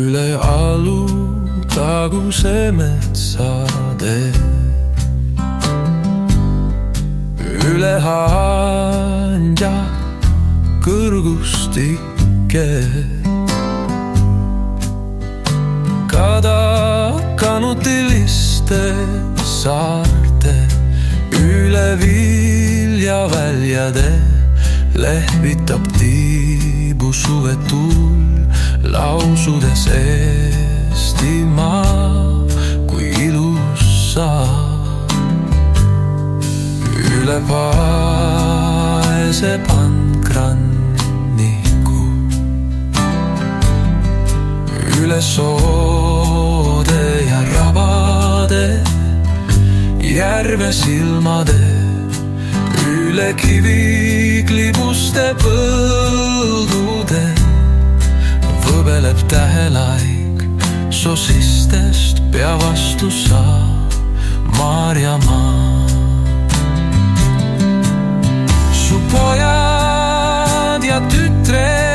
üle Alutaguse metsade, üle Haanja kõrgustike, Kadakanutiliste saarte, üle viljaväljade lehvitab tiibu suvetuul, lausudes Eestimaa kui ilus saar. Üle vaese pandranniku, üle soode ja rabade, järve silmade, üle kiviklibuste põldude võbeleb tähelaik sosistest pea vastu sa, Maarjamaa. Su pojad ja tütred